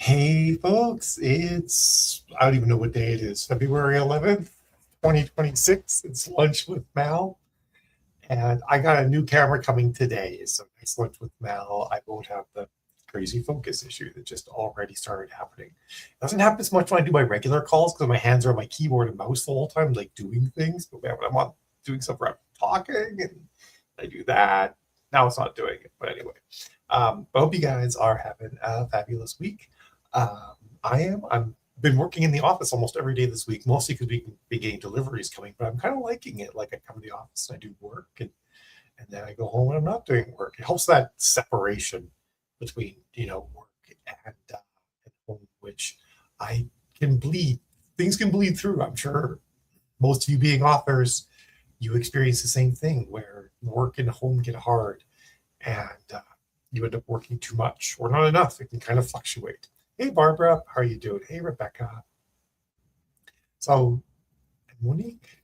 Hey folks, I don't even know what day it is, February 11th, 2026. It's Lunch with Mal. And I got a new camera coming today. So next Lunch with Mal, I won't have the crazy focus issue that just already started happening. It doesn't happen as much when I do my regular calls because my hands are on my keyboard and mouse the whole time, like doing things. But man, when I'm on doing stuff where I'm talking and I do that, now it's not doing it. But anyway, I hope you guys are having a fabulous week. I am. I've been working in the office almost every day this week, mostly because we can be getting deliveries coming, but I'm kind of liking it. Like I come to the office and I do work and then I go home and I'm not doing work. It helps that separation between, work and home, which I can bleed. Things can bleed through. I'm sure most of you being authors, you experience the same thing where work and home get hard and you end up working too much or not enough. It can kind of fluctuate. Hey, Barbara, how are you doing? Hey, Rebecca. So, Monique,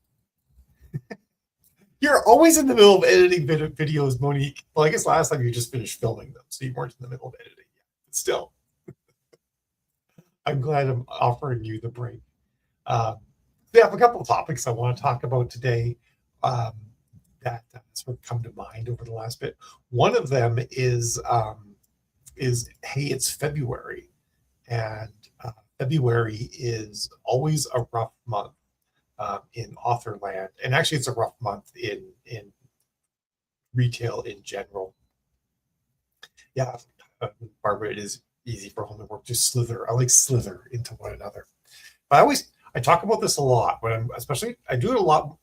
you're always in the middle of editing videos, Monique. Well, I guess last time you just finished filming them, so you weren't in the middle of editing yet. But still, I'm glad I'm offering you the break. Um, we have a couple of topics I want to talk about today um, that sort of come to mind over the last bit. One of them is hey, it's February, and February is always a rough month in author land, and actually, it's a rough month in retail in general. Yeah, Barbara, it is easy for home and work to slither. I like slither into one another. But I talk about this a lot when I'm especially I do it a lot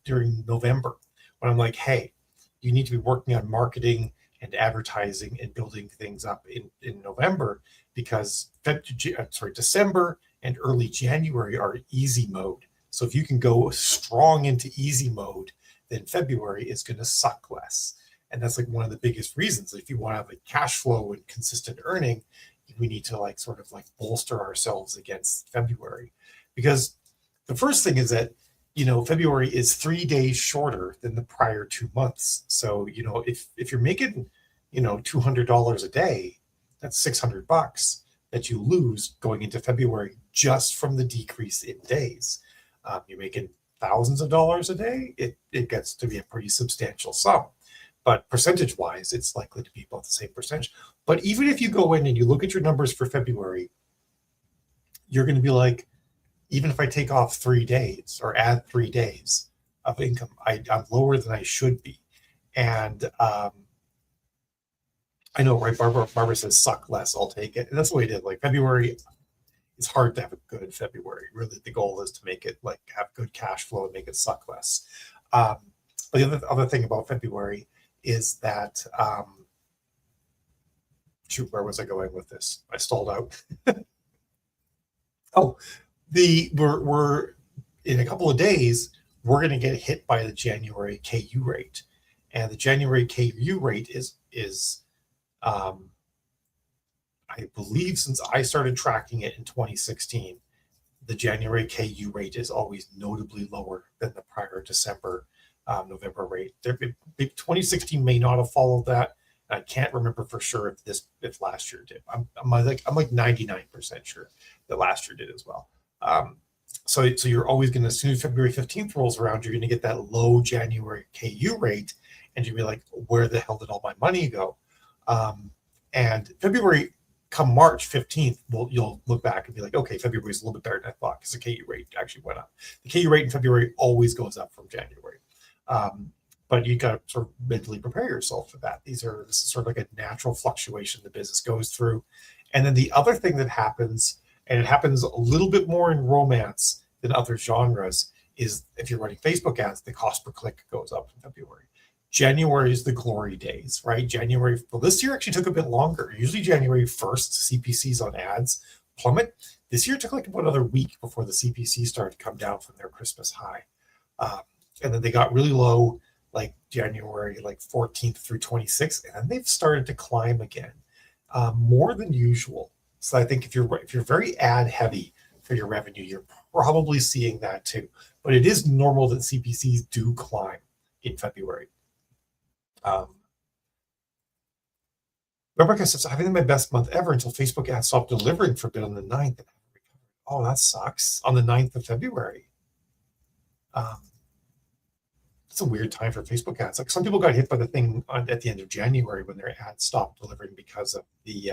during November when I'm like, hey, you need to be working on marketing and advertising and building things up in November because December and early January are easy mode. So if you can go strong into easy mode, then February is going to suck less. And that's like one of the biggest reasons. If you want to have a cash flow and consistent earning, we need to like sort of like bolster ourselves against February. Because the first thing is that February is 3 days shorter than the prior 2 months. So if you're making $200 a day, that's $600 that you lose going into February just from the decrease in days. You're making thousands of dollars a day, it gets to be a pretty substantial sum. But percentage wise, it's likely to be about the same percentage. But even if you go in and you look at your numbers for February, you're going to be like, even if I take off 3 days or add 3 days of income, I'm lower than I should be. And I know, right? Barbara says suck less, I'll take it. And that's the way it is. Like February, it's hard to have a good February. Really, the goal is to make it like have good cash flow and make it suck less. But the other thing about February is that shoot, where was I going with this? I stalled out. Oh, we're in a couple of days, we're going to get hit by the January KU rate, and the January KU rate is I believe since I started tracking it in 2016, the January KU rate is always notably lower than the prior December, November rate. 2016 may not have followed that. I can't remember for sure if last year did. I'm like 99% sure that last year did as well. So you're always going to, as soon as February 15th rolls around, you're going to get that low January KU rate, and you'll be like, where the hell did all my money go? And February, come March 15th, you'll look back and be like, okay, February is a little bit better than I thought because the KU rate actually went up. The KU rate in February always goes up from January. But you got to sort of mentally prepare yourself for that. This is sort of like a natural fluctuation the business goes through. And then the other thing that happens, and it happens a little bit more in romance than other genres, is if you're running Facebook ads, the cost per click goes up in February. January is the glory days, right? January, well, this year actually took a bit longer. Usually January 1st, CPCs on ads plummet. This year it took like about another week before the CPC started to come down from their Christmas high. And then they got really low like January like 14th through 26th, and then they've started to climb again, more than usual. So I think if you're very ad heavy for your revenue, you're probably seeing that too. But it is normal that CPCs do climb in February. Um, Rebecca says, "I'm having my best month ever until Facebook ads stopped delivering for a bit on the 9th. Oh, that sucks. On the 9th of February. Um, it's a weird time for Facebook ads. Like some people got hit by the thing at the end of January when their ads stopped delivering because of the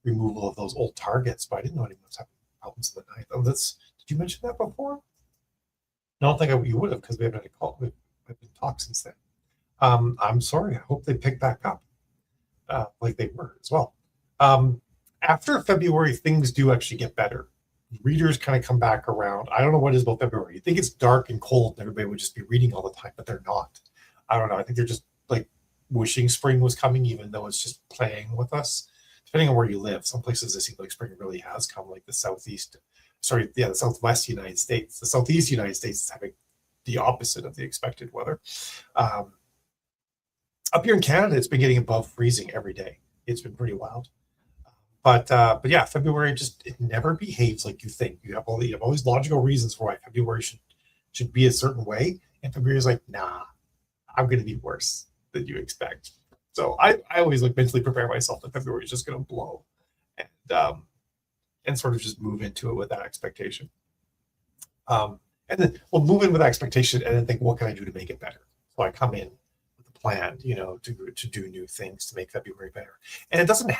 removal of those old targets. But I didn't know anyone was having problems on the 9th. Oh, did you mention that before? I don't think you would have because we haven't had a call. We've been talked since then. I'm sorry. I hope they pick back up like they were as well. After February, things do actually get better. Readers kind of come back around. I don't know what it is about February. You think it's dark and cold and everybody would just be reading all the time, but they're not. I don't know. I think they're just like wishing spring was coming, even though it's just playing with us. Depending on where you live, some places it seems like spring really has come, like the the southwest United States. The southeast United States is having the opposite of the expected weather. Up here in Canada, it's been getting above freezing every day. It's been pretty wild. But yeah, February it never behaves like you think. You have all these logical reasons for why February should be a certain way, and February is like, nah, I'm going to be worse than you expect. So I always like mentally prepare myself that February is just going to blow, and sort of just move into it with that expectation. And then we'll move in with that expectation, and then think, what can I do to make it better? So I come in with a plan, to do new things to make February better, and it doesn't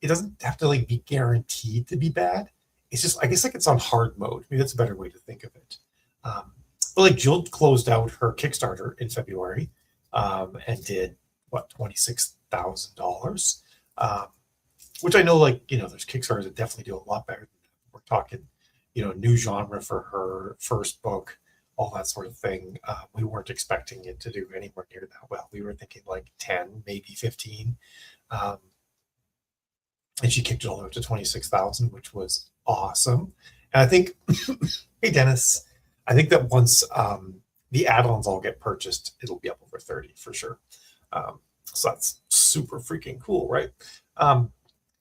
it doesn't have to like be guaranteed to be bad. It's just, I guess, like it's on hard mode. Maybe that's a better way to think of it. But like Jill closed out her Kickstarter in February, and did what, $26,000, which I know, like, there's Kickstarters that definitely do a lot better than that. We're talking, new genre for her first book, all that sort of thing. We weren't expecting it to do anywhere near that well. We were thinking like 10, maybe 15. And she kicked it all the way up to 26,000, which was awesome. And I think, hey Dennis, I think that once the add-ons all get purchased, it'll be up over 30 for sure. So that's super freaking cool, right? To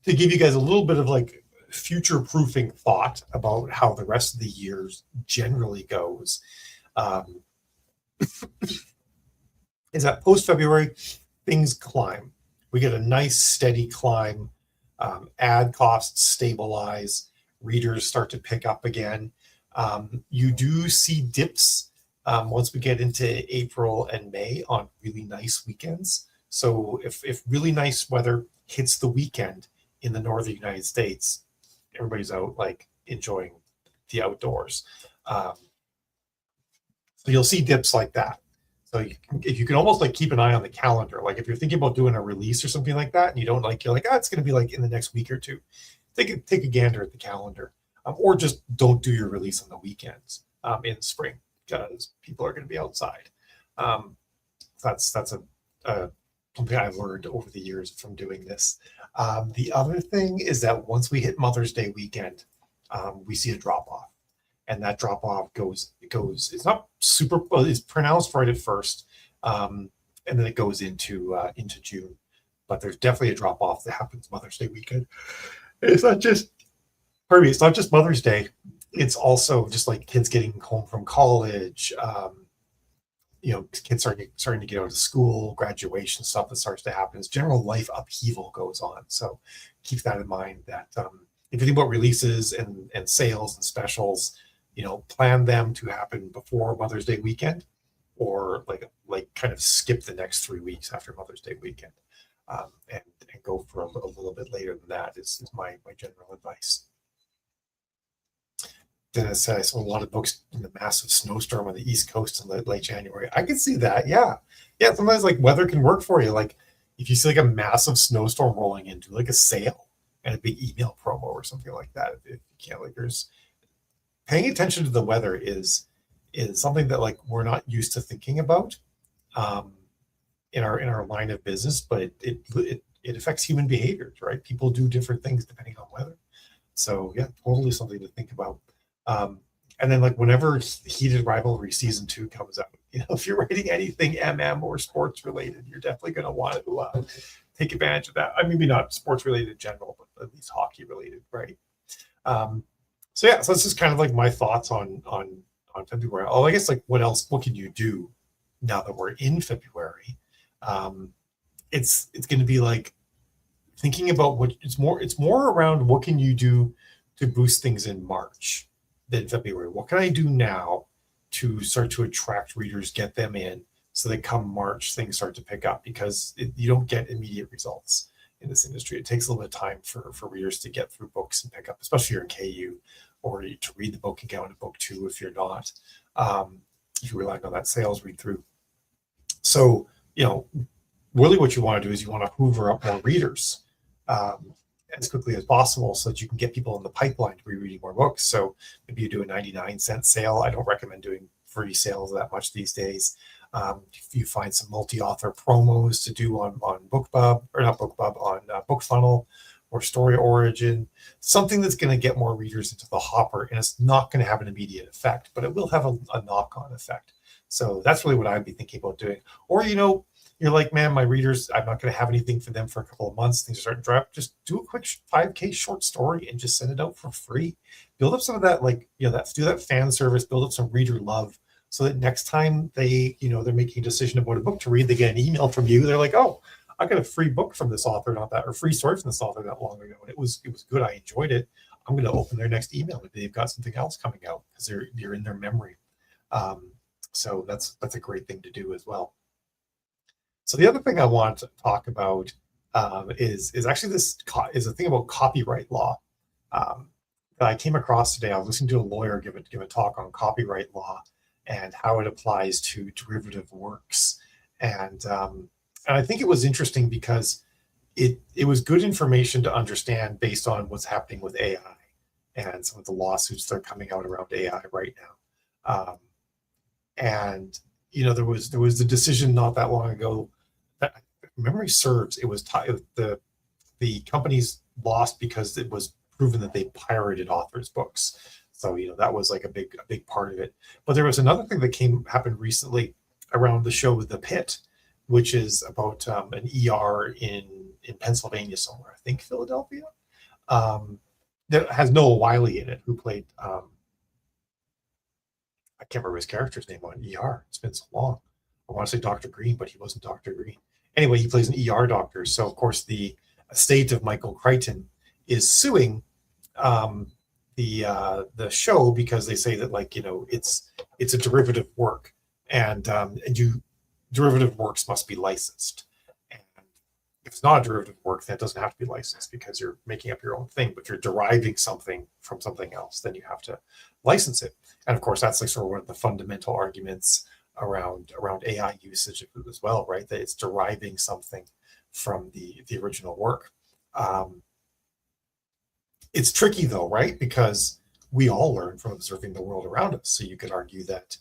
give you guys a little bit of like future-proofing thought about how the rest of the years generally goes, is that post-February, things climb. We get a nice steady climb. Ad costs stabilize, readers start to pick up again. You do see dips once we get into April and May on really nice weekends. So if really nice weather hits the weekend in the northern United States, everybody's out like enjoying the outdoors. So you'll see dips like that. So if you can almost like keep an eye on the calendar, like if you're thinking about doing a release or something like that, and you're like, it's going to be like in the next week or two, take a gander at the calendar, or just don't do your release on the weekends in spring because people are going to be outside. That's something I've learned over the years from doing this. The other thing is that once we hit Mother's Day weekend, we see a drop off. And that drop off goes. It's not super. It's pronounced right at first, and then it goes into June. But there's definitely a drop off that happens Mother's Day weekend. It's not just. Pardon me. It's not just Mother's Day. It's also just like kids getting home from college. Kids starting to get out of school, graduation stuff that starts to happen. As general life upheaval goes on. So keep that in mind. That if you think about releases and sales and specials, plan them to happen before Mother's Day weekend, or like kind of skip the next 3 weeks after Mother's Day weekend, and go for a little bit later than that is my general advice. Dennis said I saw a lot of books in the massive snowstorm on the East Coast in late January. I could see that. Yeah. Sometimes like weather can work for you. Like if you see like a massive snowstorm rolling into like a sale and a big email promo or something like that. If you can't, like, there's paying attention to the weather is something that like we're not used to thinking about in our line of business, but it affects human behaviors, right? People do different things depending on weather. So yeah, totally something to think about. And then like whenever Heated Rivalry season 2 comes out, if you're writing anything MM or sports related, you're definitely going to want to take advantage of that. I mean, maybe not sports related in general, but at least hockey related, right? So that's just kind of like my thoughts on February. Oh, I guess like what can you do now that we're in February? It's going to be like thinking about what it's more around what can you do to boost things in March than February. What can I do now to start to attract readers, get them in, so that come March things start to pick up, because you don't get immediate results in this industry. It takes a little bit of time for readers to get through books and pick up, especially if you're in KU, or to read the book and get on to book 2 if you're not. If you're relying on that sales read through. So, really what you want to do is you want to hoover up more readers as quickly as possible, so that you can get people in the pipeline to be reading more books. So maybe you do a 99-cent sale. I don't recommend doing free sales that much these days. If you find some multi-author promos to do on BookBub, or not BookBub, on BookFunnel or Story Origin, something that's going to get more readers into the hopper, and it's not going to have an immediate effect, but it will have a knock-on effect. So that's really what I'd be thinking about doing. Or, you're like, man, my readers, I'm not going to have anything for them for a couple of months. Things are starting to drop. Just do a quick 5K short story and just send it out for free. Build up some of that, do that fan service, build up some reader love, so that next time they're making a decision about a book to read, they get an email from you. They're like, oh, I got a free book from this author, or free story from this author that long ago, and it was good. I enjoyed it. I'm going to open their next email if they've got something else coming out, because you're in their memory. So that's a great thing to do as well. So the other thing I want to talk about is actually is a thing about copyright law that I came across today. I was listening to a lawyer give a talk on copyright law and how it applies to derivative works, and I think it was interesting because it was good information to understand based on what's happening with AI and some of the lawsuits that are coming out around AI right now. And there was the decision not that long ago that, if memory serves, it was the companies lost because it was proven that they pirated authors' books. So that was like a big part of it. But there was another thing that happened recently around the show The Pit, which is about an ER in Pennsylvania somewhere, I think Philadelphia, that has Noah Wiley in it, who played I can't remember his character's name on ER. It's been so long. I want to say Dr. Green, but he wasn't Dr. Green. Anyway, he plays an ER doctor. So, of course, the estate of Michael Crichton is suing the show, because they say that, it's a derivative work, and derivative works must be licensed. And if it's not a derivative work, that doesn't have to be licensed, because you're making up your own thing, but you're deriving something from something else, then you have to license it. And of course, that's sort of one of the fundamental arguments around AI usage as well, right? That it's deriving something from the original work. It's tricky though, right? Because we all learn from observing the world around us. So you could argue that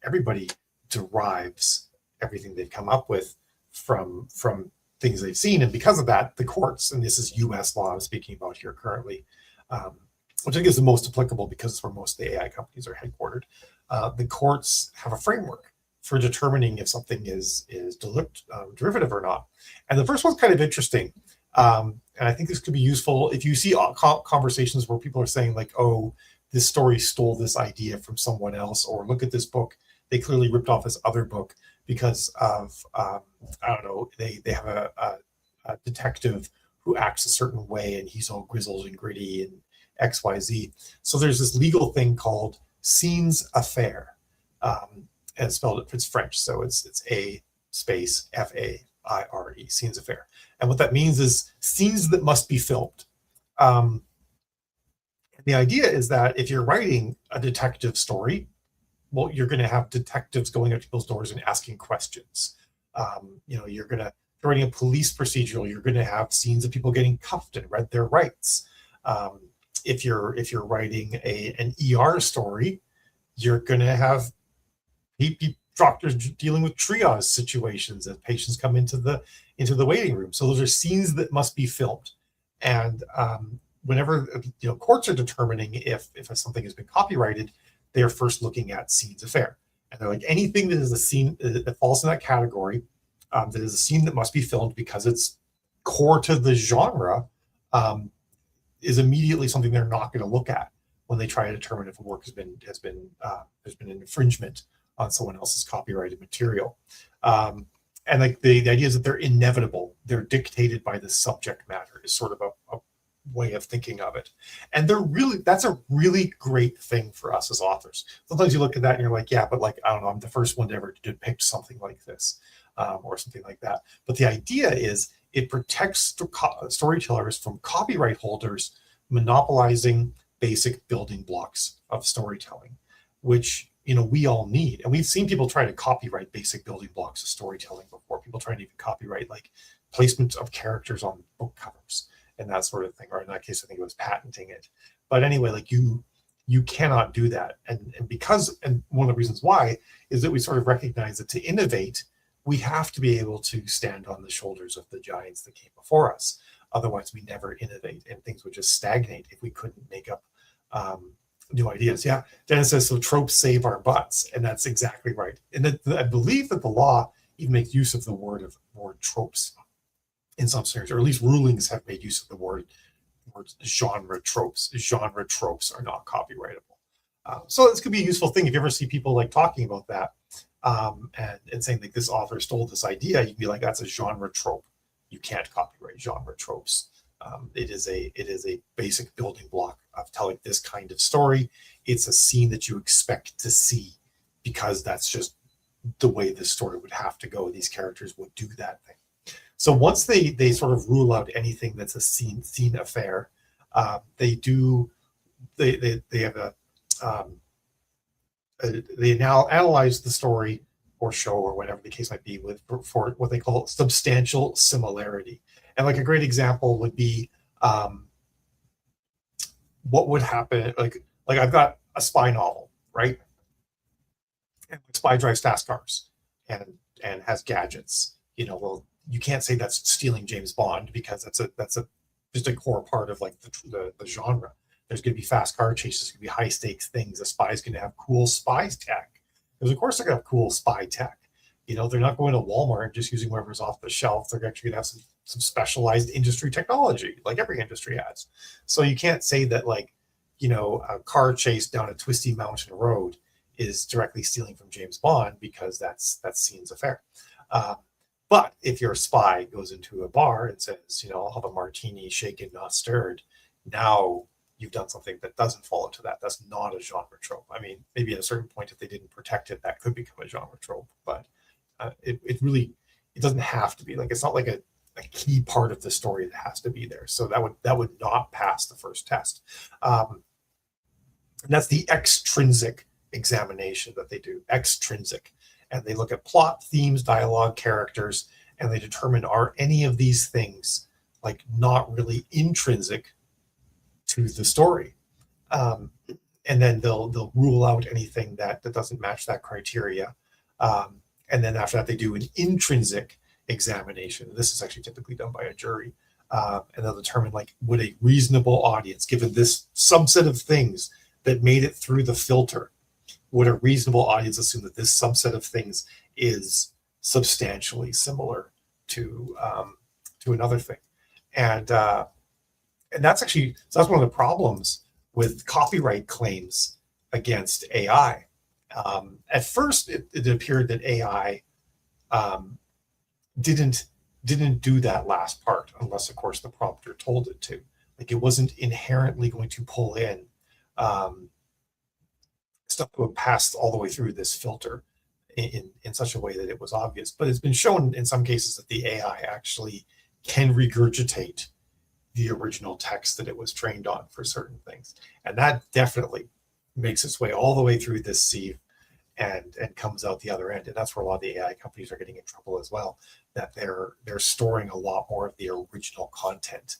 everybody derives everything they've come up with from things they've seen. And because of that, the courts, and this is US law I'm speaking about here currently, which I think is the most applicable because it's where most of the AI companies are headquartered. The courts have a framework for determining if something is derivative or not. And the first one's kind of interesting. And I think this could be useful if you see conversations where people are saying like, oh, this story stole this idea from someone else, or look at this book, they clearly ripped off this other book because of, I don't know, they have a detective who acts a certain way and he's all grizzled and gritty and XYZ. So there's this legal thing called scenes affaire. And it's spelled, it's French, so it's A space FAIRE, scenes affaire. And what that means is scenes that must be filmed. The idea is that if you're writing a detective story, well, you're going to have detectives going up to people's doors and asking questions. You're going to, if you're writing a police procedural, you're going to have scenes of people getting cuffed and read their rights. If you're writing an ER story, you're going to have doctors dealing with triage situations as patients come into the waiting room. So those are scenes that must be filmed. And whenever courts are determining if something has been copyrighted, they are first looking at scenes affaire, and they're like, anything that is a scene that falls in that category, that is a scene that must be filmed because it's core to the genre, is immediately something they're not going to look at when they try to determine if a work has been an infringement on someone else's copyrighted material. and like the idea is that they're inevitable, they're dictated by the subject matter, is sort of a way of thinking of it. And that's a really great thing for us as authors. Sometimes you look at that and you're like, yeah, but like, I don't know, I'm the first one to ever depict something like this, or something like that. But the idea is it protects storytellers from copyright holders monopolizing basic building blocks of storytelling, which we all need. And we've seen people try to copyright basic building blocks of storytelling before. People trying to even copyright like placement of characters on book covers and that sort of thing. Or in that case, I think it was patenting it. But anyway, like you cannot do that. And one of the reasons why is that we sort of recognize that to innovate, we have to be able to stand on the shoulders of the giants that came before us. Otherwise, we never innovate, and things would just stagnate if we couldn't make up new ideas. Yeah, Dennis says, so tropes save our butts, and that's exactly right. And I believe that the law even makes use of the word tropes in some scenarios, or at least rulings have made use of the word genre tropes. Genre tropes are not copyrightable. So this could be a useful thing if you ever see people like talking about that, and saying like this author stole this idea. You can be like, that's a genre trope. You can't copyright genre tropes. It is a basic building block of telling this kind of story. It's a scene that you expect to see because that's just the way this story would have to go. These characters would do that thing. So once they sort of rule out anything that's a scene affair, they now analyze the story or show or whatever the case might be for what they call substantial similarity. And like a great example would be what would happen, like I've got a spy novel, right? And the spy drives fast cars and has gadgets. Well, you can't say that's stealing James Bond because that's just a core part of like the genre. There's going to be fast car chases, going to be high stakes things. A spy's going to have cool spy tech, because of course they're going to have cool spy tech. They're not going to Walmart and just using whatever's off the shelf. They're actually going to have some specialized industry technology, like every industry has. So you can't say that like, a car chase down a twisty mountain road is directly stealing from James Bond, because that's scene's affair. But if your spy goes into a bar and says, I'll have a martini shaken, not stirred, now you've done something that doesn't fall into that. That's not a genre trope. I mean, maybe at a certain point, if they didn't protect it, that could become a genre trope. But it doesn't have to be. Like, it's not like a key part of the story that has to be there. So that would not pass the first test. And that's the extrinsic examination that they do. Extrinsic. And they look at plot, themes, dialogue, characters, and they determine, are any of these things like not really intrinsic to the story? And then they'll rule out anything that doesn't match that criteria. And then after that, they do an intrinsic examination. This is actually typically done by a jury. And they'll determine, like, would a reasonable audience, given this subset of things that made it through the filter, would a reasonable audience assume that this subset of things is substantially similar to another thing? And that's actually, so that's one of the problems with copyright claims against AI. At first, it appeared that AI didn't do that last part, unless, of course, the prompter told it to. Like, it wasn't inherently going to pull in stuff that would pass all the way through this filter in such a way that it was obvious. But it's been shown in some cases that the AI actually can regurgitate the original text that it was trained on for certain things. And that definitely makes its way all the way through this sieve and comes out the other end. And that's where a lot of the AI companies are getting in trouble as well, that they're storing a lot more of the original content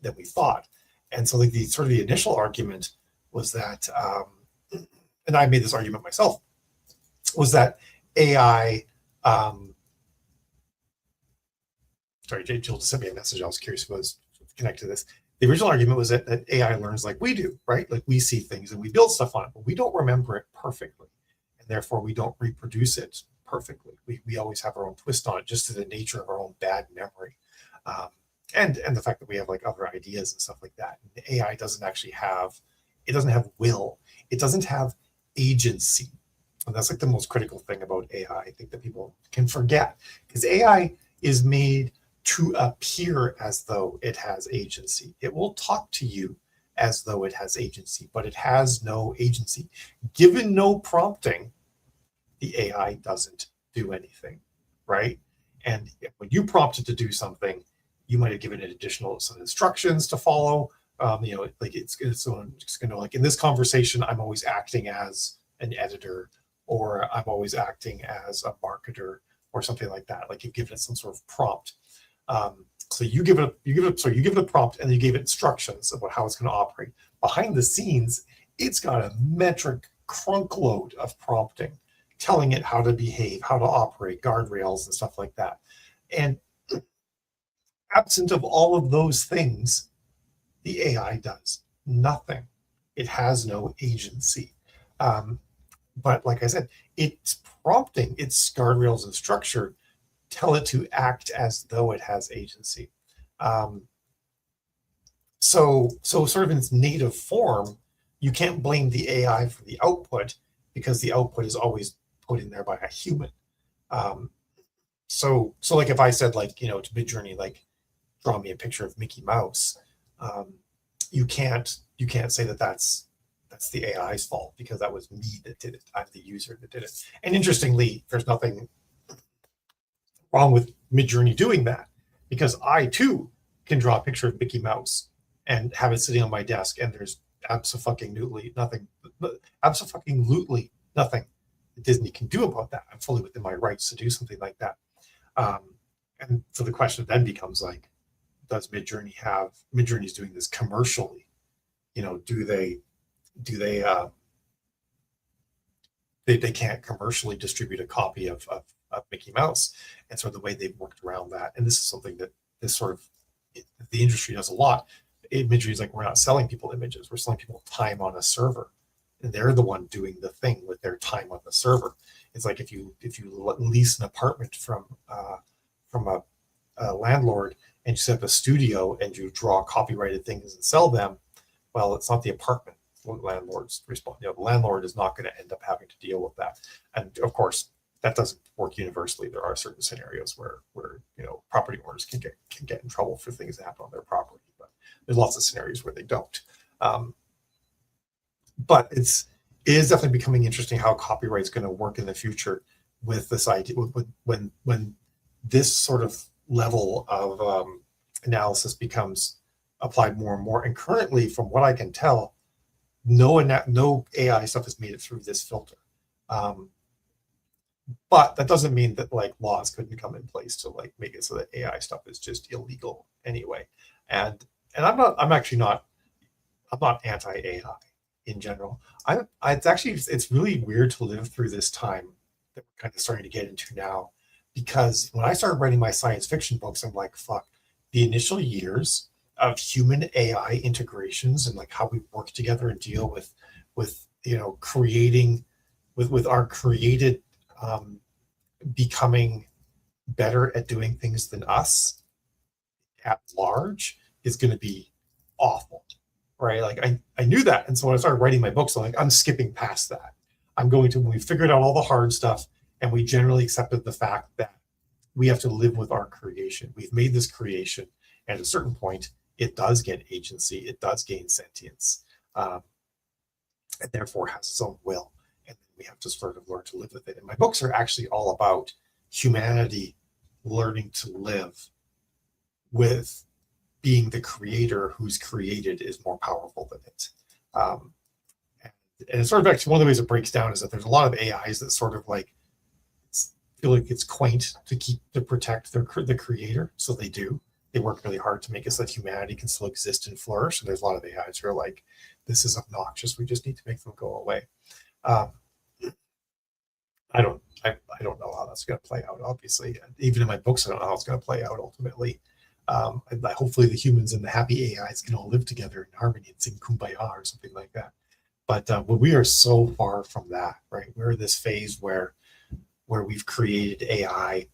than we thought. And so like the sort of the initial argument was that, and I made this argument myself, was that AI, sorry, Jill just sent me a message. I was curious if it was connected to this. The original argument was that AI learns like we do, right? Like, we see things and we build stuff on it, but we don't remember it perfectly. And therefore we don't reproduce it perfectly. We always have our own twist on it, just to the nature of our own bad memory. And the fact that we have like other ideas and stuff like that. And the AI doesn't actually have, it doesn't have will. It doesn't have agency. And that's like the most critical thing about AI, I think, that people can forget, because AI is made to appear as though it has agency. It will talk to you as though it has agency, but it has no agency. Given no prompting, the AI doesn't do anything, right? And when you prompt it to do something, you might have given it additional some instructions to follow. Like it's going to, like, in this conversation, I'm always acting as an editor, or I'm always acting as a marketer, or something like that. Like, you've given it some sort of prompt. So you give it a prompt, and you gave it instructions about how it's going to operate. Behind the scenes, it's got a metric crunkload of prompting, telling it how to behave, how to operate, guardrails, and stuff like that. And absent of all of those things, the AI does nothing. It has no agency. But like I said, its prompting, its guardrails and structure tell it to act as though it has agency. So sort of in its native form, you can't blame the AI for the output, because the output is always put in there by a human. So like, if I said, like, to Midjourney, like, draw me a picture of Mickey Mouse, you can't say that that's the AI's fault, because that was me that did it. I'm the user that did it. And interestingly, there's nothing wrong with Midjourney doing that, because I too can draw a picture of Mickey Mouse and have it sitting on my desk, and there's absolutely nothing that Disney can do about that. I'm fully within my rights to do something like that. And so the question then becomes, like, does Midjourney's doing this commercially? They can't commercially distribute a copy of Mickey Mouse. And so the way they've worked around that, and this is something that the industry does a lot. Midjourney's like, we're not selling people images, we're selling people time on a server, and they're the one doing the thing with their time on the server. It's like, if you lease an apartment from a landlord, and you set up a studio and you draw copyrighted things and sell them, well, it's not the apartment landlord's response. The landlord is not going to end up having to deal with that. And of course, that doesn't work universally. There are certain scenarios where property owners can get in trouble for things that happen on their property, but there's lots of scenarios where they don't. But it is definitely becoming interesting how copyright is going to work in the future, with this idea, when this sort of level of analysis becomes applied more and more. And currently, from what I can tell, no AI stuff has made it through this filter. But that doesn't mean that, like, laws couldn't come in place to, like, make it so that AI stuff is just illegal anyway. And I'm actually not anti-AI in general. It's really weird to live through this time that we're kind of starting to get into now, because when I started writing my science fiction books, I'm like, fuck, the initial years of human AI integrations, and like how we work together and deal with creating with our created becoming better at doing things than us at large, is going to be awful, right? Like, I knew that. And so when I started writing my books, I'm skipping past that. When we figured out all the hard stuff, and we generally accepted the fact that we have to live with our creation. We've made this creation, and at a certain point, it does get agency, it does gain sentience, and therefore has its own will. And we have to sort of learn to live with it. And my books are actually all about humanity learning to live with being the creator who's created is more powerful than it. And sort of actually one of the ways it breaks down is that there's a lot of AIs that sort of like feel like it's quaint to protect the creator. So they do. They work really hard to make it so that humanity can still exist and flourish. And there's a lot of AIs who are like, this is obnoxious. We just need to make them go away. I don't know how that's going to play out, obviously. Even in my books, I don't know how it's going to play out ultimately. Hopefully the humans and the happy AIs can all live together in harmony and sing Kumbaya or something like that. But we are so far from that, right? We're in this phase where we've created AI,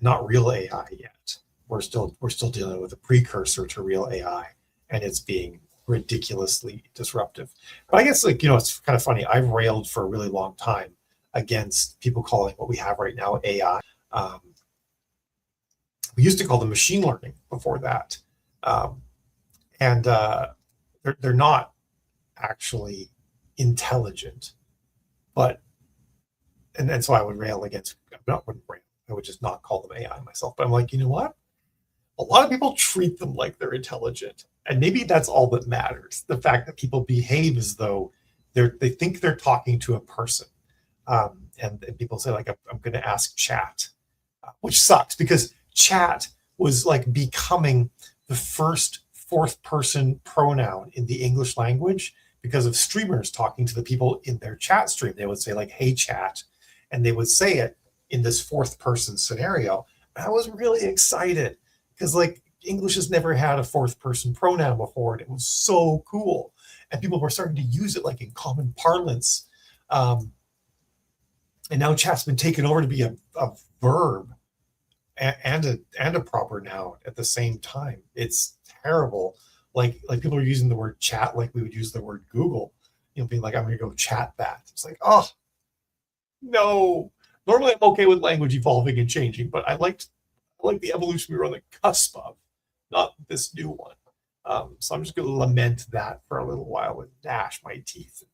not real AI yet. We're still dealing with a precursor to real AI, and it's being ridiculously disruptive. But I guess, like, it's kind of funny. I've railed for a really long time against people calling what we have right now AI. Um, we used to call them machine learning before that. Um, and they're not actually intelligent, but and so I would rail against. Not wouldn't rail. I would just not call them AI myself. But I'm like, you know what? A lot of people treat them like they're intelligent, and maybe that's all that matters. The fact that people behave as though they think they're talking to a person, and people say like, I'm going to ask chat, which sucks because chat was like becoming the first fourth person pronoun in the English language because of streamers talking to the people in their chat stream. They would say like, hey chat, and they would say it in this fourth person scenario. And I was really excited because like English has never had a fourth person pronoun before, and it was so cool. And people were starting to use it like in common parlance. And now chat's been taken over to be a verb and a proper noun at the same time. It's terrible. Like people are using the word chat like we would use the word Google. Being like, I'm going to go chat that. It's like, oh no. Normally I'm okay with language evolving and changing, but I like the evolution we were on the cusp of, not this new one. So I'm just going to lament that for a little while and dash my teeth and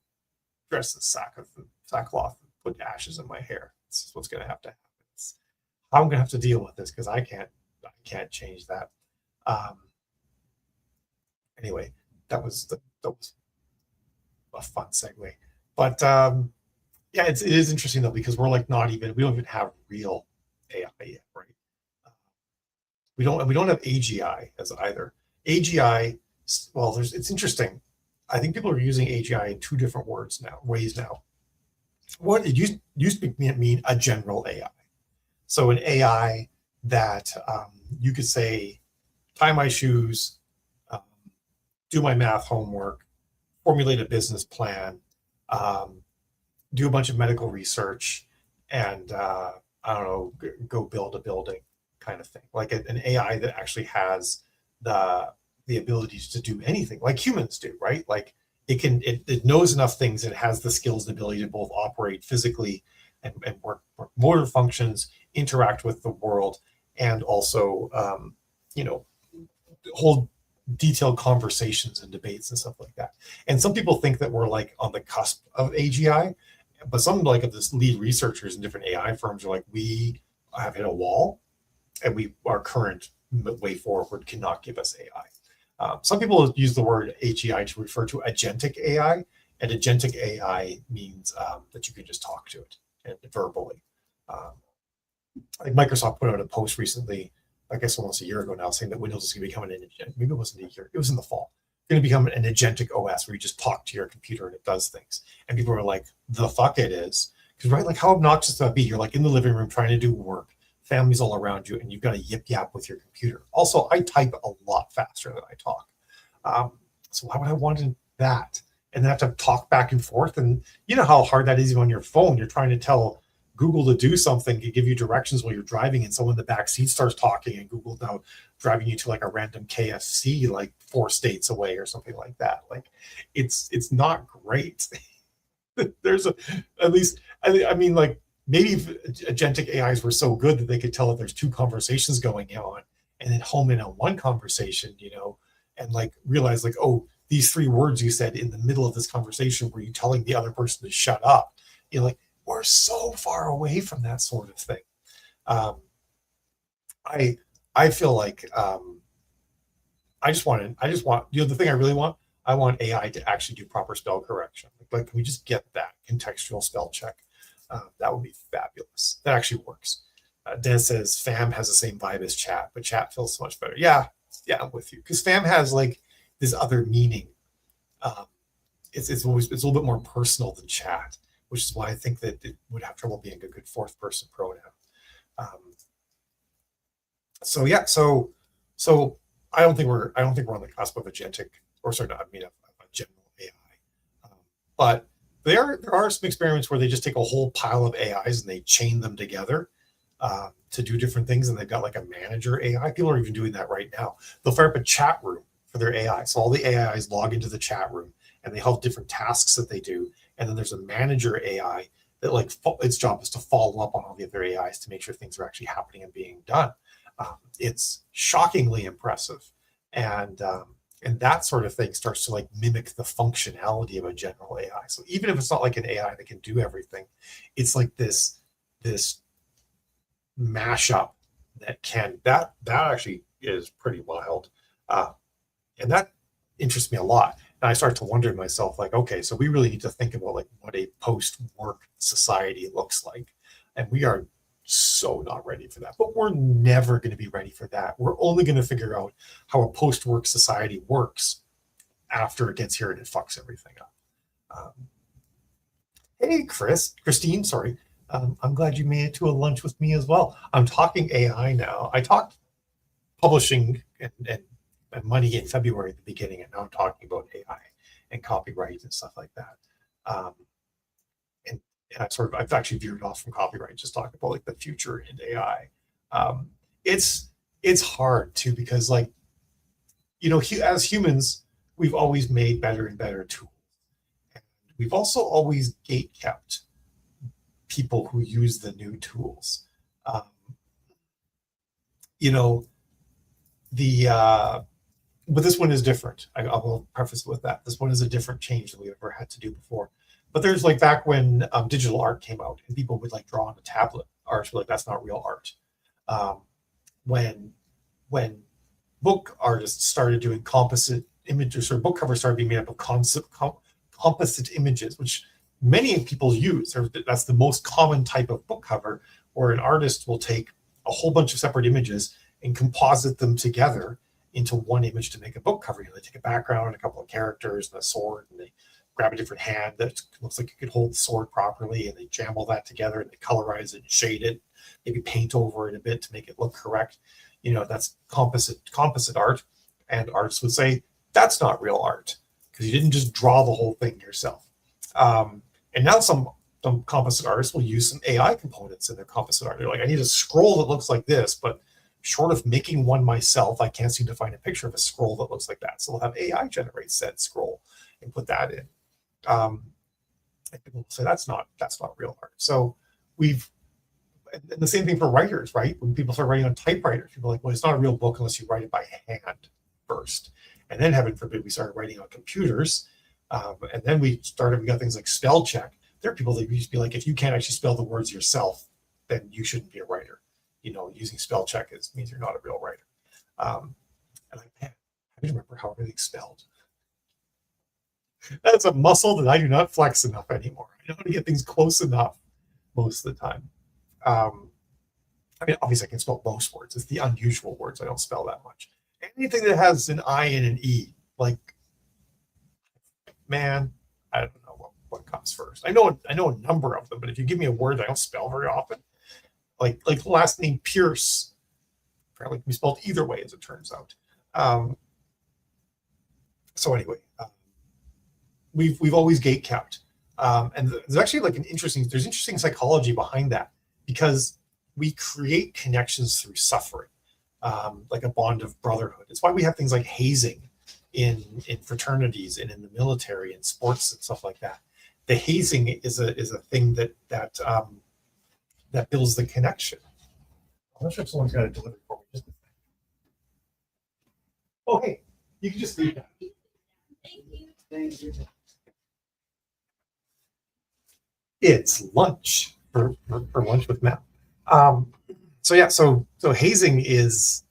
dress the sackcloth and put ashes in my hair. This is what's going to happen. I'm going to have to deal with this because I can't change that. Anyway, that was a fun segue. But yeah, it is interesting though, because we're like we don't even have real AI yet, right? We don't have AGI as either. AGI, well, it's interesting. I think people are using AGI in two different ways now. What it used to mean a general AI. So an AI that you could say, tie my shoes, do my math homework, formulate a business plan, do a bunch of medical research, and I don't know, go build a building kind of thing. Like an AI that actually has the abilities to do anything like humans do, right? Like it knows enough things and it has the skills and ability to both operate physically and work motor functions, interact with the world, and also hold detailed conversations and debates and stuff like that. And some people think that we're like on the cusp of AGI, but some like of this lead researchers in different AI firms are like, we have hit a wall, and our current way forward cannot give us AI. Some people use the word AGI to refer to agentic AI, and agentic AI means that you can just talk to it and verbally. I think Microsoft put out a post recently, I guess almost a year ago now, saying that Windows is going to become maybe it wasn't a year, it was in the fall, going to become an agentic OS where you just talk to your computer and it does things. And people are like, the fuck it is. Because, right, like how obnoxious that be? You're like in the living room trying to do work, family's all around you, and you've got to yip yap with your computer. Also, I type a lot faster than I talk. So why would I want that? And then have to talk back and forth. And you know how hard that is even on your phone. You're trying to tell Google to do something, to give you directions while you're driving, and someone in the back seat starts talking, and Google now driving you to like a random KFC like 4 states away or something like that. Like it's not great. There's at least I mean, like maybe if agentic AIs were so good that they could tell if there's 2 conversations going on and then home in on one conversation, and like realize like, oh, these 3 words you said in the middle of this conversation, were you telling the other person to shut up? Like, we're so far away from that sort of thing. I feel like I just want the thing I really want. I want AI to actually do proper spell correction. Like, can we just get that contextual spell check? That would be fabulous. That actually works. Dennis says FAM has the same vibe as chat, but chat feels so much better. Yeah, I'm with you, because FAM has like this other meaning. It's a little bit more personal than chat, which is why I think that it would have trouble being a good 4th person pronoun. So I don't think we're on the cusp of agentic, or sorry, not, I mean, a general AI. But there are some experiments where they just take a whole pile of AIs and they chain them together to do different things, and they've got like a manager AI. People are even doing that right now. They'll fire up a chat room for their AI. So all the AIs log into the chat room and they have different tasks that they do. And then there's a manager AI that like its job is to follow up on all the other AIs to make sure things are actually happening and being done. It's shockingly impressive. And that sort of thing starts to like mimic the functionality of a general AI. So even if it's not like an AI that can do everything, it's like this mashup that actually is pretty wild. And that interests me a lot. And I start to wonder to myself, like, okay, so we really need to think about like what a post-work society looks like. And we are so not ready for that, but we're never going to be ready for that. We're only going to figure out how a post-work society works after it gets here and it fucks everything up. Hey, Christine, sorry. I'm glad you made it to a lunch with me as well. I'm talking AI now. I talked publishing and money in February at the beginning, and now I'm talking about AI and copyright and stuff like that. And I've actually veered off from copyright, just talking about like the future in AI. It's hard too, because like, as humans, we've always made better and better tools. And we've also always gate kept people who use the new tools. But this one is different. I will preface with that. This one is a different change than we've ever had to do before. But there's like back when digital art came out and people would like draw on a tablet, arts were like, that's not real art. When book artists started doing composite images, or book covers started being made up of composite images, which many people use. That's the most common type of book cover, where an artist will take a whole bunch of separate images and composite them together into one image to make a book cover. They take a background and a couple of characters and a sword, and they grab a different hand that looks like it could hold the sword properly, and they jam all that together and they colorize it and shade it, maybe paint over it a bit to make it look correct. That's composite art. And artists would say, that's not real art, because you didn't just draw the whole thing yourself. And now some composite artists will use some AI components in their composite art. They're like, I need a scroll that looks like this, but short of making one myself, I can't seem to find a picture of a scroll that looks like that. So they'll have AI generate said scroll and put that in. And people will say that's not real art. So and the same thing for writers, right? When people start writing on typewriters, people are like, well, it's not a real book unless you write it by hand first. And then, heaven forbid, we started writing on computers. And then we got things like spell check. There are people that used to be like, if you can't actually spell the words yourself, then you shouldn't be a writer. Using spell check means you're not a real writer. And I remember how everything's spelled. That's a muscle that I do not flex enough anymore. I know how to get things close enough most of the time. Obviously I can spell most words. It's the unusual words I don't spell that much. Anything that has an I and an E, like, man, I don't know what comes first. I know a number of them, but if you give me a word I don't spell very often, like the last name Pierce, apparently can be spelled either way, as it turns out. So anyway, we've always gate kept, and there's actually like interesting psychology behind that, because we create connections through suffering, like a bond of brotherhood. It's why we have things like hazing in fraternities and in the military and sports and stuff like that. The hazing is a thing that builds the connection. I'm not sure if someone's got a delivery for me. Just a second. Oh, hey, you can just leave that. Thank you. It's lunch for lunch with Matt. So hazing is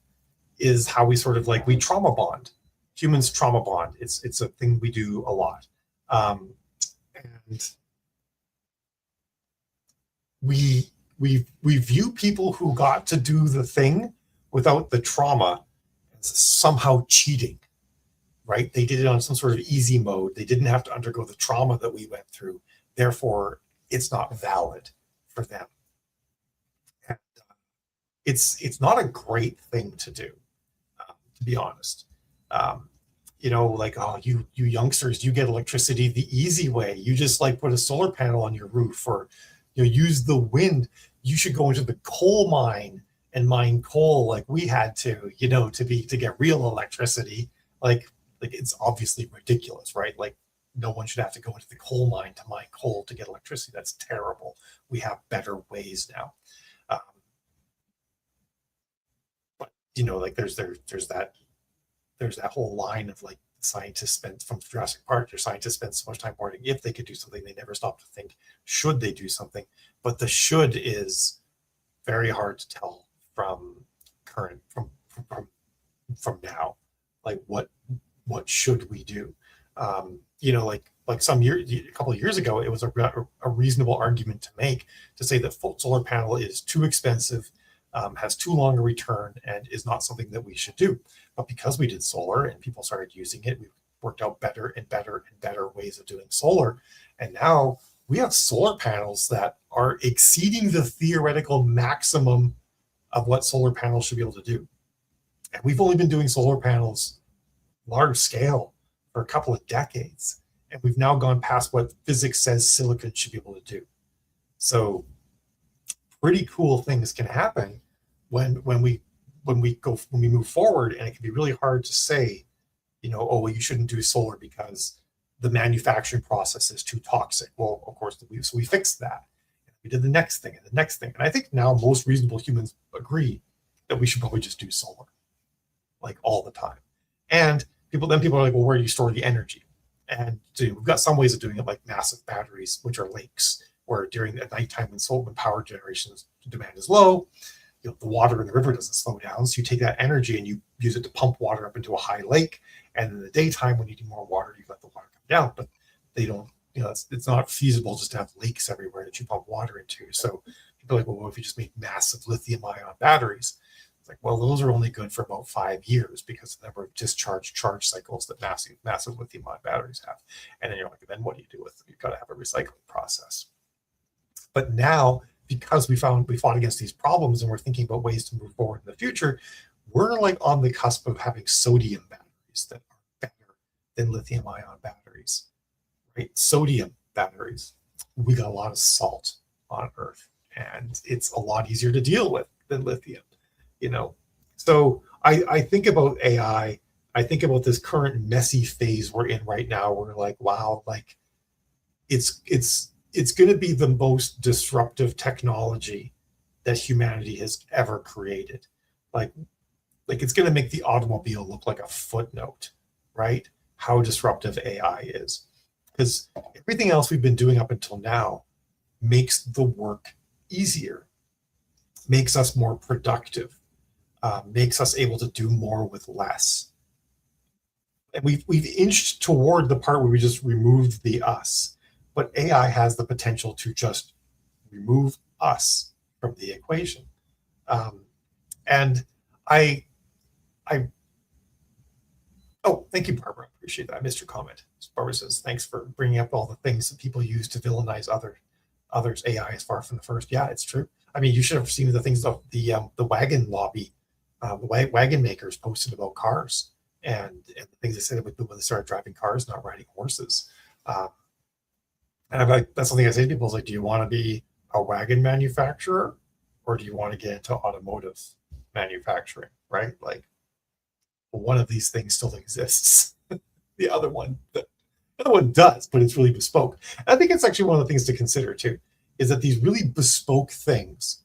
how we sort of like, we trauma bond. Humans trauma bond. It's a thing we do a lot. And we view people who got to do the thing without the trauma as somehow cheating, right? They did it on some sort of easy mode. They didn't have to undergo the trauma that we went through. Therefore, it's not valid for them. And, it's not a great thing to do, to be honest. Like, oh, you youngsters, you get electricity the easy way. You just like put a solar panel on your roof, or use the wind. You should go into the coal mine and mine coal like we had to, to get real electricity. Like, like it's obviously ridiculous, right? Like no one should have to go into the coal mine to mine coal to get electricity. That's terrible. We have better ways now. Um, but like there's that whole line of like scientists spent from Jurassic Park. Your scientists spend so much time wondering if they could do something. They never stop to think, should they do something? But the should is very hard to tell from current from now. Like what should we do? Like a couple of years ago, it was a reasonable argument to make to say that solar panel is too expensive, has too long a return, and is not something that we should do. But because we did solar and people started using it, we worked out better and better and better ways of doing solar. And now we have solar panels that are exceeding the theoretical maximum of what solar panels should be able to do. And we've only been doing solar panels large scale for a couple of decades. And we've now gone past what physics says silicon should be able to do. So pretty cool things can happen when we move forward, and it can be really hard to say, oh, well, you shouldn't do solar because the manufacturing process is too toxic. Well, of course, we fixed that. We did the next thing and the next thing. And I think now most reasonable humans agree that we should probably just do solar, like all the time. And people are like, well, where do you store the energy? And so we've got some ways of doing it, like massive batteries, which are lakes, where during the nighttime when power generation demand is low, the water in the river doesn't slow down. So you take that energy and you use it to pump water up into a high lake. And in the daytime, when you need more water, you let the water come down. But they don't, it's not feasible just to have lakes everywhere that you pump water into. So people are like, well, what if you just make massive lithium-ion batteries? It's like, well, those are only good for about 5 years because of the number of discharge charge cycles that massive lithium-ion batteries have. And then you're like, then what do you do with them? You've got to have a recycling process. But now, because we fought against these problems and we're thinking about ways to move forward in the future, we're like on the cusp of having sodium batteries that are better than lithium-ion batteries, right? Sodium batteries. We got a lot of salt on Earth, and it's a lot easier to deal with than lithium. So I think about AI. I think about this current messy phase we're in right now. We're like, wow, like it's going to be the most disruptive technology that humanity has ever created. Like it's going to make the automobile look like a footnote, right? How disruptive AI is, because everything else we've been doing up until now makes the work easier, makes us more productive. Makes us able to do more with less. And we've inched toward the part where we just removed the us, but AI has the potential to just remove us from the equation. And I oh, thank you, Barbara. Appreciate that. I missed your comment. Barbara says, thanks for bringing up all the things that people use to villainize others. AI is far from the first. Yeah, it's true. I mean, you should have seen the things of the wagon lobby. The wagon makers posted about cars and the things they said when they started driving cars, not riding horses. And I'm like, that's something I say to people is like, do you want to be a wagon manufacturer or do you want to get into automotive manufacturing, right? Like, one of these things still exists. the other one does, but it's really bespoke. And I think it's actually one of the things to consider too, is that these really bespoke things,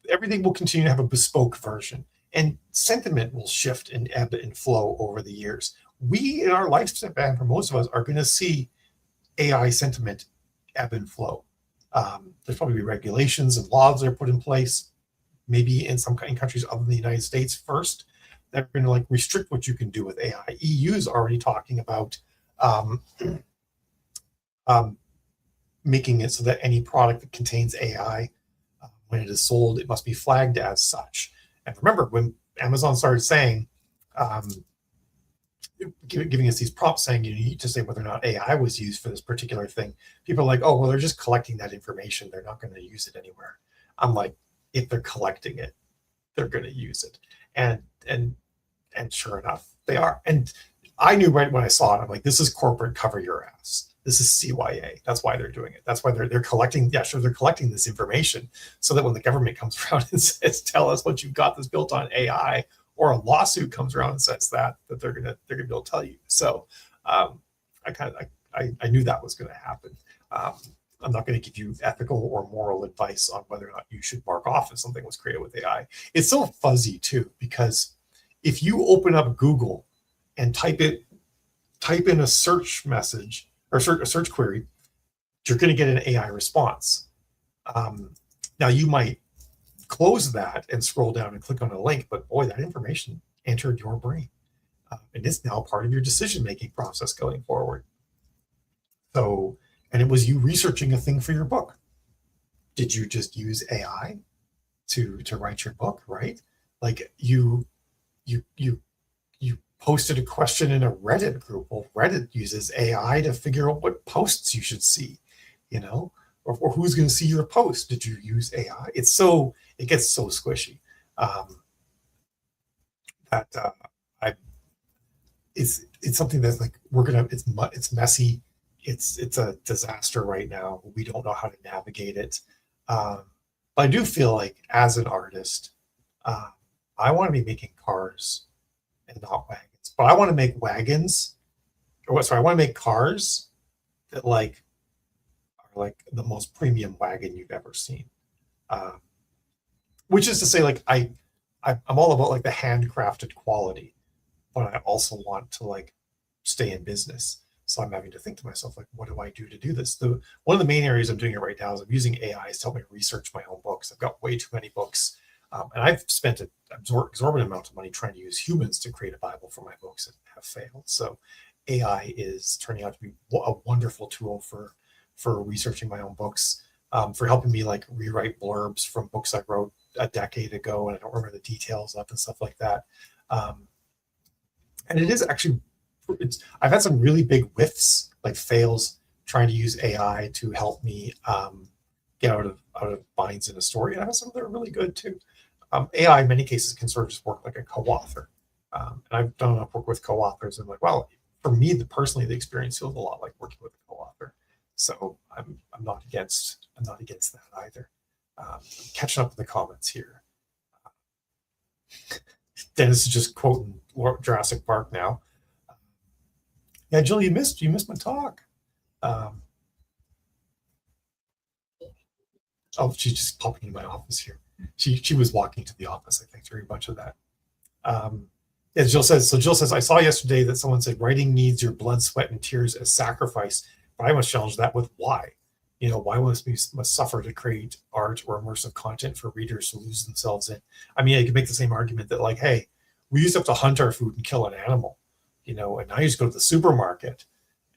everything will continue to have a bespoke version, and sentiment will shift and ebb and flow over the years. We, in our lifespan, for most of us, are going to see AI sentiment ebb and flow. There's probably regulations and laws that are put in place, maybe in countries other than the United States first, that are going to like restrict what you can do with AI. EU is already talking about making it so that any product that contains AI, when it is sold, it must be flagged as such. And remember, when Amazon started saying, giving us these prompts saying you need to say whether or not AI was used for this particular thing, people are like, oh, well, they're just collecting that information. They're not going to use it anywhere. I'm like, if they're collecting it, they're going to use it. And sure enough, they are. And I knew right when I saw it, I'm like, this is corporate cover your ass. This is CYA. That's why they're doing it. That's why they're collecting. Yeah, sure, they're collecting this information so that when the government comes around and says, tell us what you've got that's built on AI, or a lawsuit comes around and says that they're gonna be able to tell you. So I kind of I knew that was going to happen. Um, I'm not going to give you ethical or moral advice on whether or not you should mark off if something was created with AI. It's so fuzzy too, because if you open up Google and type in a search message or a search query, you're going to get an AI response. Now you might close that and scroll down and click on a link, but boy, that information entered your brain. And it's now part of your decision-making process going forward. So, and it was you researching a thing for your book. Did you just use AI to write your book, right? Like you posted a question in a Reddit group. Well, Reddit uses AI to figure out what posts you should see, or who's going to see your post. Did you use AI? It gets so squishy that it's something that's like it's messy. It's a disaster right now. We don't know how to navigate it. But I do feel like as an artist, I want to be making cars and not wagons. But I want to make wagons, I want to make cars that are like the most premium wagon you've ever seen. Which is to say, like I'm all about like the handcrafted quality, but I also want to like stay in business. So I'm having to think to myself, like, what do I do to do this? One of the main areas I'm doing it right now is I'm using AI to help me research my own books. I've got way too many books. And I've spent an exorbitant amount of money trying to use humans to create a Bible for my books and have failed. So AI is turning out to be a wonderful tool for researching my own books, for helping me like rewrite blurbs from books I wrote a decade ago and I don't remember the details of and stuff like that. And it is actually, I've had some really big whiffs, like fails, trying to use AI to help me get out of binds in a story. And I have some that are really good too. AI in many cases can sort of just work like a co-author. And I've done enough work with co-authors and like, well, for me, personally, the experience feels a lot like working with a co-author. So I'm not against that either. I'm catching up in the comments here. Dennis is just quoting Jurassic Park now. Yeah, Jill, you missed my talk. Um, oh, she's just popping into my office here. She was walking to the office, I think, during a bunch of that. As Jill says, I saw yesterday that someone said writing needs your blood, sweat, and tears as sacrifice. But I must challenge that with why. Why must we suffer to create art or immersive content for readers to lose themselves in? I mean, I could make the same argument that like, hey, we used to have to hunt our food and kill an animal, and now you just go to the supermarket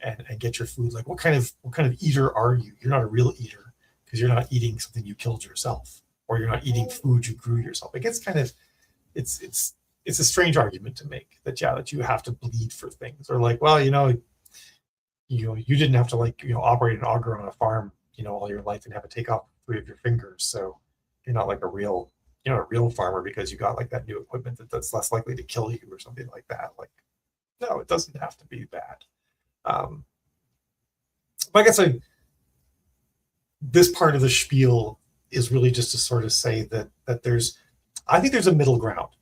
and get your food. Like, what kind of eater are you? You're not a real eater because you're not eating something you killed yourself, or you're not eating food you grew yourself. It gets kind of, it's a strange argument to make that you have to bleed for things, or like, well, you didn't have to operate an auger on a farm, all your life and have to take off 3 of your fingers. So you're not like a real farmer because you got like that new equipment that's less likely to kill you or something like that. Like, no, it doesn't have to be bad. But I guess this part of the spiel is really just to sort of say that I think there's a middle ground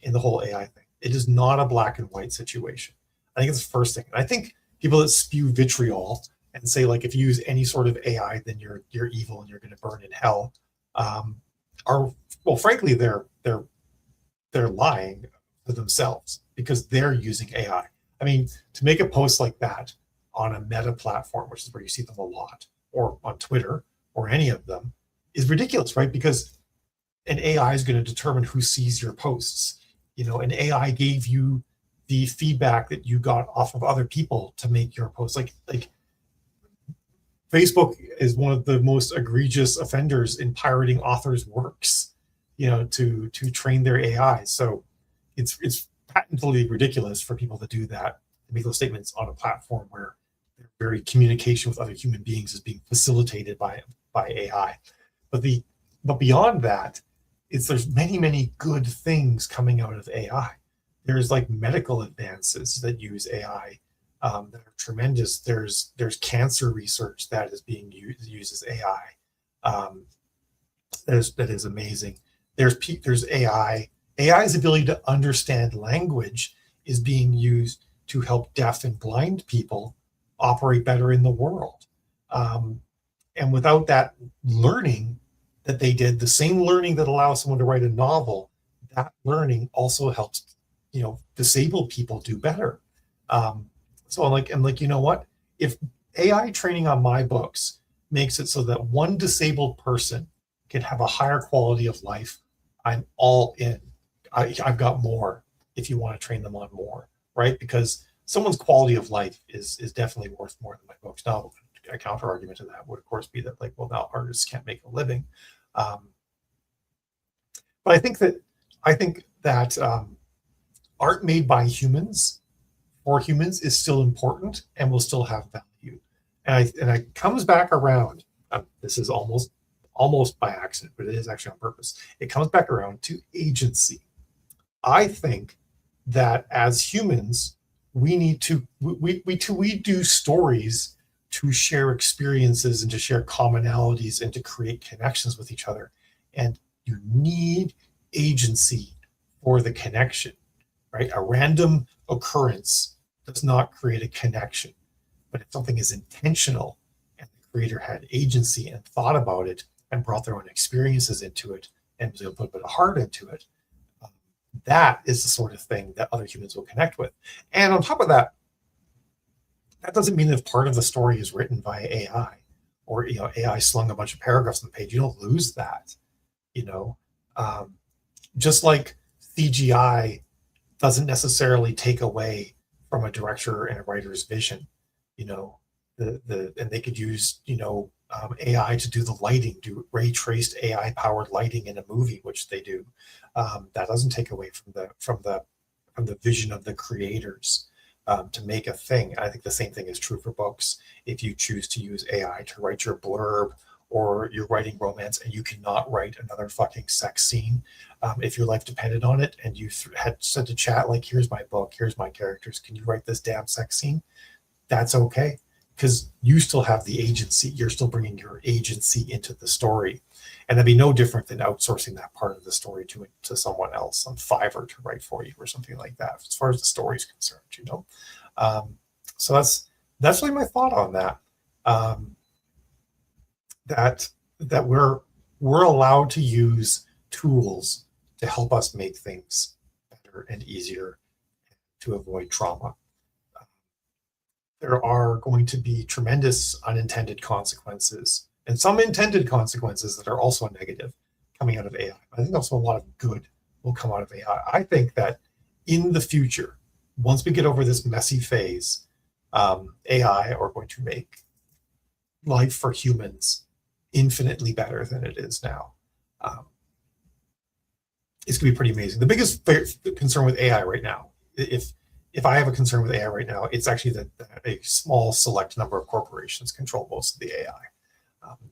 in the whole AI thing. It is not a black and white situation. I think it's the first thing. And I think people that spew vitriol and say like, if you use any sort of AI, then you're evil and you're going to burn in hell, frankly, they're lying to themselves because they're using AI. I mean, to make a post like that on a Meta platform, which is where you see them a lot, or on Twitter or any of them, is ridiculous, right? Because an AI is going to determine who sees your posts. An AI gave you the feedback that you got off of other people to make your post. Like Facebook is one of the most egregious offenders in pirating authors' works, to train their AI. So it's patently ridiculous for people to do that, to make those statements on a platform where their very communication with other human beings is being facilitated by AI. But beyond that, there's many, many good things coming out of AI. There's like medical advances that use AI that are tremendous. There's cancer research that is being uses AI that is amazing. There's AI AI's ability to understand language is being used to help deaf and blind people operate better in the world. Um, and without that learning that they did, the same learning that allows someone to write a novel, that learning also helps, disabled people do better. So I'm like, you know what? If AI training on my books makes it so that one disabled person can have a higher quality of life, I'm all in. I've got more if you want to train them on more, right? Because someone's quality of life is definitely worth more than my books. Now, a counter argument to that would, of course, be that, like, well, now artists can't make a living. Um, but I think that art made by humans for humans is still important and will still have value. And it comes back around. This is almost by accident, but it is actually on purpose. It comes back around to agency. I think that as humans, we need to we do stories to share experiences and to share commonalities and to create connections with each other. And you need agency for the connection, right? A random occurrence does not create a connection. But if something is intentional and the creator had agency and thought about it and brought their own experiences into it and was able to put a bit of heart into it, that is the sort of thing that other humans will connect with. And on top of that, that doesn't mean that if part of the story is written by AI or AI slung a bunch of paragraphs on the page, you don't lose that. You know, um, just like CGI doesn't necessarily take away from a director and a writer's vision. You know, and they could use AI to do the lighting, do ray traced AI powered lighting in a movie, which they do. That doesn't take away from the vision of the creators to make a thing. I think the same thing is true for books. If you choose to use AI to write your blurb, or you're writing romance and you cannot write another fucking sex scene, if your life depended on it, and you had said to chat, like, here's my book, here's my characters, can you write this damn sex scene? That's okay, because you still have the agency. You're still bringing your agency into the story, and that'd be no different than outsourcing that part of the story to someone else on Fiverr to write for you or something like that, as far as the story is concerned. So that's really my thought on that. um, that we're allowed to use tools to help us make things better and easier to avoid trauma. There are going to be tremendous unintended consequences and some intended consequences that are also negative coming out of AI. I think also a lot of good will come out of AI. I think that in the future, once we get over this messy phase, AI are going to make life for humans infinitely better than it is now. Um, it's going to be pretty amazing. The biggest concern with AI right now, if I have a concern with AI right now, it's actually that a small select number of corporations control most of the AI.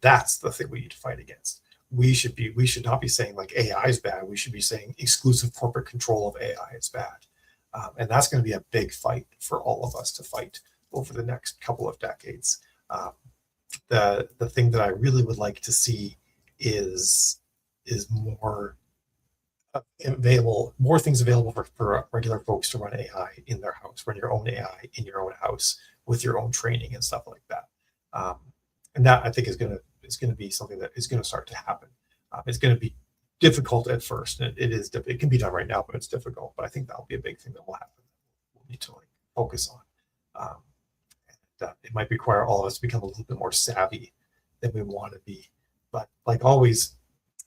That's the thing we need to fight against. We should not be saying, like, AI is bad. We should be saying exclusive corporate control of AI is bad. And that's going to be a big fight for all of us to fight over the next couple of decades. The thing that I really would like to see is more more things available for regular folks to run AI in their house, run your own AI in your own house with your own training and stuff like that. And that, I think, is going to be something that is going to start to happen. It's going to be difficult at first, and it can be done right now, but it's difficult. But I think that'll be a big thing that will happen. We'll need to, like, focus on. It might require all of us to become a little bit more savvy than we want to be. But like always,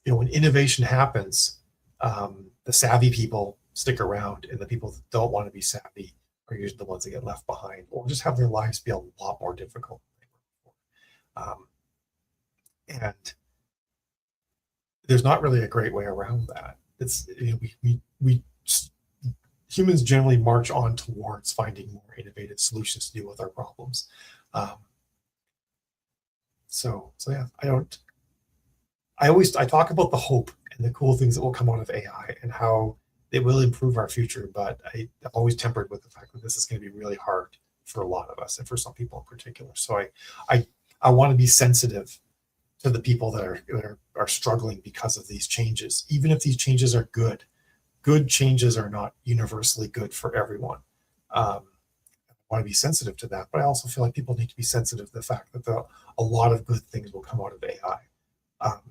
when innovation happens, the savvy people stick around, and the people that don't want to be savvy are usually the ones that get left behind, or just have their lives be a lot more difficult than they were before. And there's not really a great way around that. It's we humans generally march on towards finding more innovative solutions to deal with our problems. Um, so yeah, I talk about the hope and the cool things that will come out of AI and how it will improve our future, but I'm always tempered with the fact that this is going to be really hard for a lot of us, and for some people in particular. So I want to be sensitive to the people that are struggling because of these changes, even if these changes are good. good changes are not universally good for everyone. I want to be sensitive to that, but I also feel like people need to be sensitive to the fact that a lot of good things will come out of AI.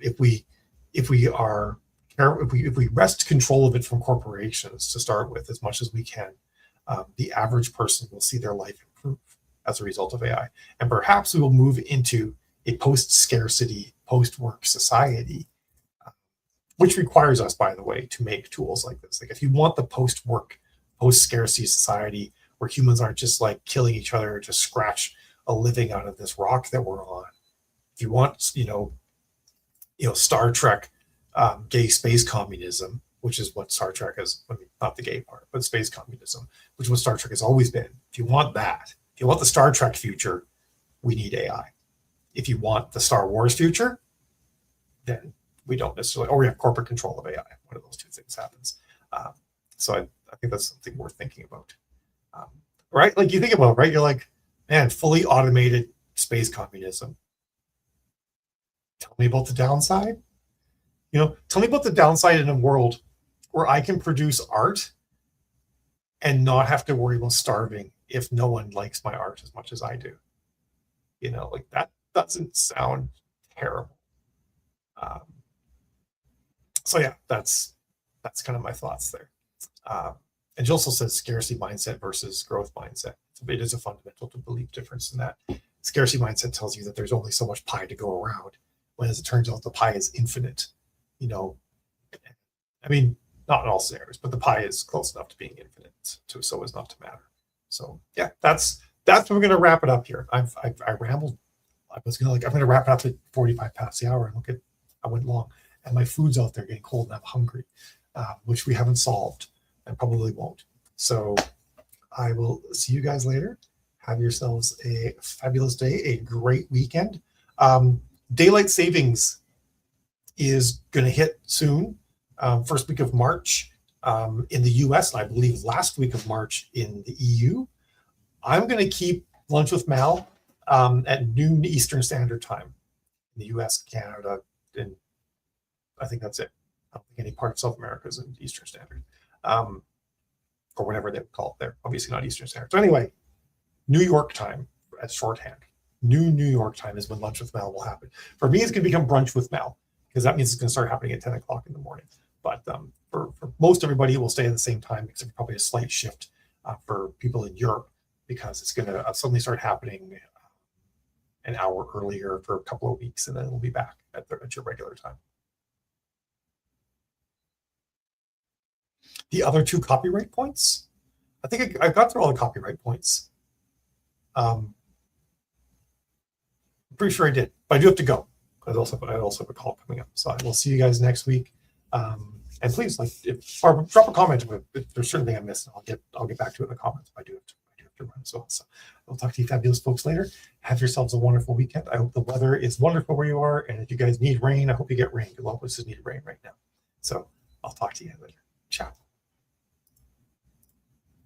If we wrest control of it from corporations to start with as much as we can, the average person will see their life improve as a result of AI. And perhaps we will move into a post-scarcity, post-work society, which requires us, by the way, to make tools like this. Like if you want the post-work, post-scarcity society where humans aren't just like killing each other to scratch a living out of this rock that we're on. If you want, Star Trek, gay space communism, which is what Star Trek is, not the gay part, but space communism, which is what Star Trek has always been. If you want that, if you want the Star Trek future, we need AI. If you want the Star Wars future, then we don't necessarily, or we have corporate control of AI. One of those two things happens. So I think that's something worth thinking about. Right? Like you think about it, right? You're like, man, fully automated space communism. Tell me about the downside. Tell me about the downside in a world where I can produce art and not have to worry about starving if no one likes my art as much as I do. Like that doesn't sound terrible. So yeah, that's kind of my thoughts there. And Jill also says scarcity mindset versus growth mindset. So it is a fundamental to belief difference in that. Scarcity mindset tells you that there's only so much pie to go around, when as it turns out, the pie is infinite. I mean, not in all scenarios, but the pie is close enough to being infinite, so as not to matter. So yeah, that's what we're gonna wrap it up here. I rambled. I'm gonna wrap it up at 45 past the hour. And I went long, and my food's out there getting cold, and I'm hungry, which we haven't solved, and probably won't. So I will see you guys later. Have yourselves a fabulous day, a great weekend. Daylight savings is going to hit soon, first week of March in the US, and I believe last week of March in the EU. I'm going to keep Lunch with Mal at noon Eastern Standard Time in the US, Canada, and I think that's it. I don't think any part of South America is in Eastern Standard, or whatever they would call it there. Obviously not Eastern Standard. So anyway, New York time as shorthand. New York time is when Lunch with Mal will happen. For me, it's going to become Brunch with Mal, because that means it's going to start happening at 10 o'clock in the morning. But for most everybody, it will stay at the same time, except probably a slight shift for people in Europe, because it's going to suddenly start happening an hour earlier for a couple of weeks, and then we'll be back at your regular time. The other two copyright points, I think I got through all the copyright points. I'm pretty sure I did, but I do have to go. I also have a call coming up, so I will see you guys next week. And please, or drop a comment if there's certain thing I missed. I'll get back to it in the comments. I do have to run as well. So I'll talk to you fabulous folks later. Have yourselves a wonderful weekend. I hope the weather is wonderful where you are, and if you guys need rain, I hope you get rain. A lot of places need rain right now. So I'll talk to you later. Ciao.